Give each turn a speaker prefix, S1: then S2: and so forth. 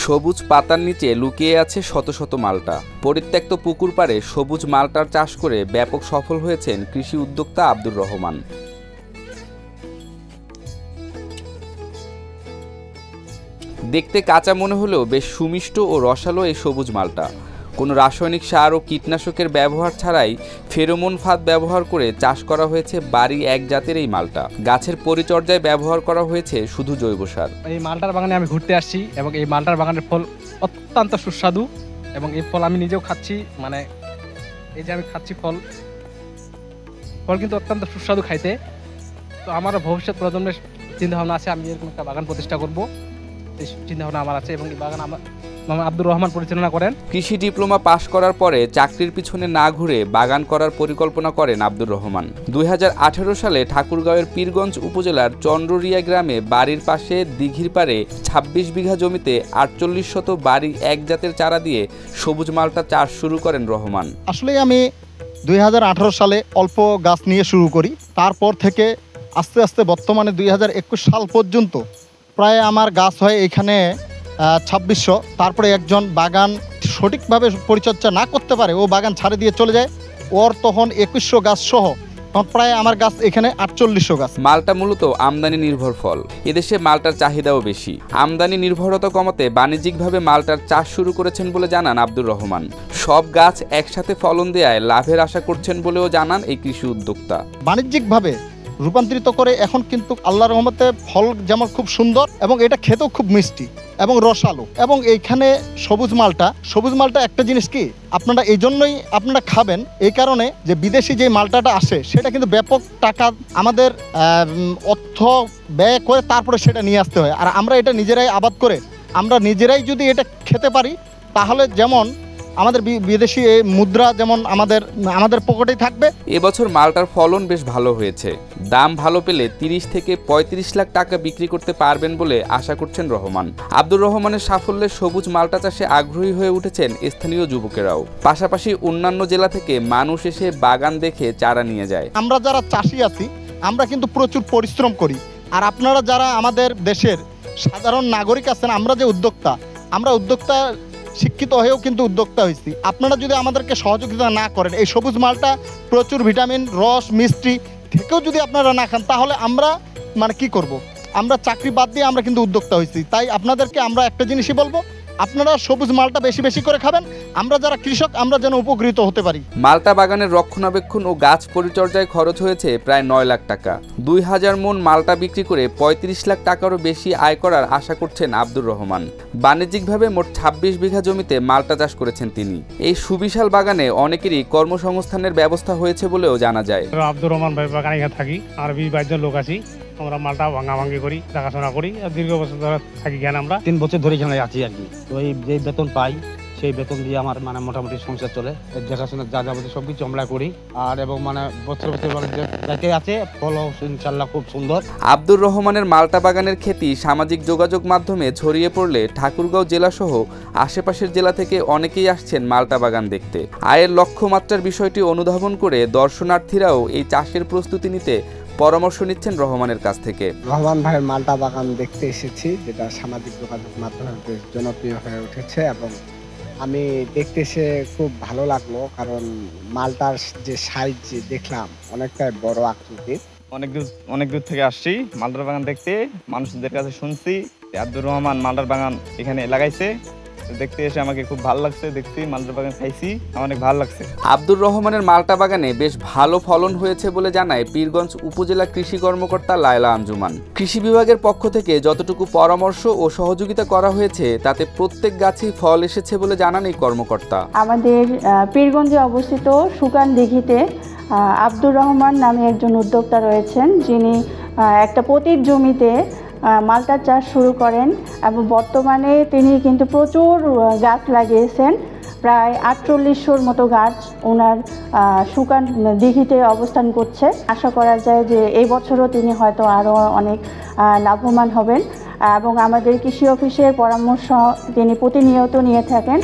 S1: সবুজ পাতার নিচে লুকিয়ে আছে শত শত মাল্টা। পরিত্যক্ত পুকুর পাড়ে সবুজ মাল্টার চাষ করে ব্যাপক সফল হয়েছেন কৃষি উদ্যোক্তা আব্দুর রহমান। দেখতে কাঁচা মনে হলেও বেশ সুমিষ্ট ও রসালো এই সবুজ মালটা। কোনো রাসায়নিক সার ও কীটনাশকের ব্যবহার ছাড়াই ফেরোমন ফাঁদ ব্যবহার করে চাষ করা হয়েছে বাড়ি এক জাতের এই মালটা। গাছের পরিচর্যায় ব্যবহার করা হয়েছে শুধু জৈব সার।
S2: এই মালটার বাগানে আমি ঘুরতে আসছি এবং এই মালটার বাগানের ফল অত্যন্ত সুস্বাদু এবং এই ফল আমি নিজেও খাচ্ছি। মানে এই যে আমি খাচ্ছি ফল কিন্তু অত্যন্ত সুস্বাদু খাইতে। তো আমার ভবিষ্যৎ প্রজন্মের চিন্তাভাবনা আছে, আমি এরকম একটা বাগান প্রতিষ্ঠা করব, এই চিন্তাভাবনা আমার আছে এবং এই বাগান আমার আব্দুর রহমান পরিচালনা করেন।
S1: কৃষি ডিপ্লোমা পাশ করার পরে চাকরির পিছনে না ঘুরে বাগান করার পরিকল্পনা করেন আব্দুর রহমান। 2018 সালে ঠাকুরগাঁওয়ের পীরগঞ্জ উপজেলার চন্দ্ররিয়া গ্রামে বাড়ির পাশে দিঘির পাড়ে 26 বিঘা জমিতে 48 শত বাড়ি এক জাতের চারা দিয়ে সবুজ মালটা চাষ শুরু করেন রহমান।
S3: আসলে আমি 2018 সালে অল্প গাছ নিয়ে শুরু করি, তারপর থেকে আস্তে আস্তে বর্তমানে 2021 সাল পর্যন্ত প্রায় আমার গাছ হয় এখানে 2600। তারপরে একজন বাগান সঠিকভাবে পরিচর্যা না করতে পারে, ও বাগান ছাড়ে দিয়ে চলে যায়, ওর তখন 2100 গাছ সহ প্রায় আমার গাছ এখানে 4800 গাছ।
S1: মালটা মূলত আমদানি নির্ভর ফল। এদেশে মালটার চাহিদাও বেশি। আমদানি নির্ভরতা কমাতে বাণিজ্যিকভাবে মালটার চাষ শুরু করেছেন বলে জানান আব্দুর রহমান। সব গাছ একসাথে ফলন দেয়ায় লাভের আশা করছেন বলেও জানান এই কৃষি উদ্যোক্তা।
S3: বাণিজ্যিকভাবে রূপান্তরিত করে এখন কিন্তু আল্লাহর রহমতে ফল যেমন খুব সুন্দর এবং এটা খেতেও খুব মিষ্টি এবং রসালো। এবং এইখানে সবুজ মালটা একটা জিনিস কি আপনারা এই জন্যই আপনারা খাবেন, এই কারণে যে বিদেশি যে মালটাটা আসে সেটা কিন্তু ব্যাপক টাকা আমাদের অর্থ ব্যয় করে তারপরে সেটা নিয়ে আসতে হয়। আর আমরা এটা নিজেরাই আবাদ করে আমরা নিজেরাই যদি এটা খেতে পারি তাহলে যেমন আমাদের বিদেশি মুদ্রা যেমন আমাদের পকেটেই থাকবে।
S1: এবছর মালটার ফলন বেশ ভালো হয়েছে। দাম ভালো পেলে 30 থেকে 35 লাখ টাকা বিক্রি করতে পারবেন বলে আশা করছেন রহমান। আব্দুর রহমানের সাফল্যে সবুজ মালটা চাষে আগ্রহী হয়ে উঠেছেন স্থানীয় যুবকেরাও। পাশাপাশি অন্যান্য জেলা থেকে মানুষ এসে বাগান দেখে চারা নিয়ে যায়।
S3: আমরা যারা চাষি আছি আমরা কিন্তু প্রচুর পরিশ্রম করি, আর আপনারা যারা আমাদের দেশের সাধারণ নাগরিক আছেন, আমরা যে উদ্যোক্তা শিক্ষিত হয়েও কিন্তু উদ্যোক্তা হয়েছি। আপনারা যদি আমাদেরকে সহযোগিতা না করেন, এই সবুজ মালটা প্রচুর ভিটামিন, রস, মিষ্টি থেকেও যদি আপনারা না খান, তাহলে আমরা কি করব? আমরা চাকরি বাদ দিয়ে আমরা কিন্তু উদ্যোক্তা হয়েছি। তাই আপনাদেরকে আমরা একটা জিনিসই বলবো, আপনারা সবুজ মালটা বেশি বেশি করে খাবেন, আমরা যারা কৃষক আমরা যেন উপকৃত হতে পারি।
S1: মালটা বাগানের রক্ষণাবেক্ষণ ও গাছ পরিচর্যায় খরচ হয়েছে প্রায় 9 লাখ টাকা। 2000 মন মালটা বিক্রি করে 35 লাখ টাকারও বেশি আয় করার আশা করছেন আব্দুর রহমান। বাণিজ্যিকভাবে মোট 26 বিঘা জমিতে মালটা চাষ করেছেন তিনি। এই সুবিশাল বাগানে অনেকেরই কর্মসংস্থানের ব্যবস্থা হয়েছে বলেও জানা যায়।
S2: আব্দুর রহমান ভাই বাগানে থাকি, আর 20-22 জন লোক আছি। আমরা মালটা ভাঙাভাঙি করি, দেখাশোনা করি, আর দীর্ঘ বছর ধরে থাকি। আমরা
S4: 3 বছর ধরে এখানে আছি আর কি। তো এই যে বেতন পাই সেই বেতন দিয়ে আমার মোটামুটি সংসার চলে। দেখাশোনা যা যাবতীয় সবকিছু আমরা করি। আর এবং বছর যাতে আছে ফল ইনশাল্লাহ খুব সুন্দর।
S1: আব্দুর রহমানের মালটা বাগানের খ্যাতি সামাজিক যোগাযোগ মাধ্যমে ছড়িয়ে পড়লে ঠাকুরগাঁও জেলা সহ আশেপাশের জেলা থেকে অনেকেই আসছেন মালটা বাগান দেখতে। আয়ের লক্ষ্যমাত্রার বিষয়টি অনুধাবন করে দর্শনার্থীরাও এই চাষের প্রস্তুতি নিতে পরামর্শ নিচ্ছেন রহমানের কাছ থেকে।
S5: রহমান ভাইয়ের মালটা বাগান দেখতে এসেছি, যেটা সামাজিক যোগাযোগ মাধ্যমে বেশ জনপ্রিয় হয়ে উঠেছে এবং আমি দেখতে এসে খুব ভালো লাগলো, কারণ মালটার যে সাইজ দেখলাম অনেকটাই বড় আকৃতির।
S6: অনেক দূর থেকে আসছি মালটার বাগান দেখতে। মানুষদের কাছে শুনছি আব্দুর রহমান মালটার বাগান এখানে লাগাইছে, দেখতে এসে আমাকে খুব ভালো লাগছে। দেখছি মালটা বাগান খাইছি, অনেক ভালো লাগছে।
S1: আব্দুর রহমানের মালটা বাগানে বেশ ভালো ফলন হয়েছে বলে জানায় পীরগঞ্জ উপজেলা কৃষি কর্মকর্তা লায়লা আঞ্জুমান। কৃষি বিভাগের পক্ষ থেকে যতটুকু পরামর্শ ও সহযোগিতা করা হয়েছে তাতে প্রত্যেক গাছেই ফল এসেছে বলে জানান এই কর্মকর্তা।
S7: আমাদের পীরগঞ্জে অবস্থিত সুকান দিঘিতে আব্দুর রহমান নামে একজন উদ্যোক্তা রয়েছেন, যিনি একটা পতিত জমিতে মালটা চাষ শুরু করেন এবং বর্তমানে তিনি কিন্তু প্রচুর গাছ লাগিয়েছেন। প্রায় 4800-র মতো গাছ ওনার সুকান দিঘিতে অবস্থান করছে। আশা করা যায় যে এই বছরও তিনি হয়তো আরও অনেক লাভবান হবেন এবং আমাদের কৃষি অফিসের পরামর্শ তিনি প্রতিনিয়ত নিয়ে থাকেন।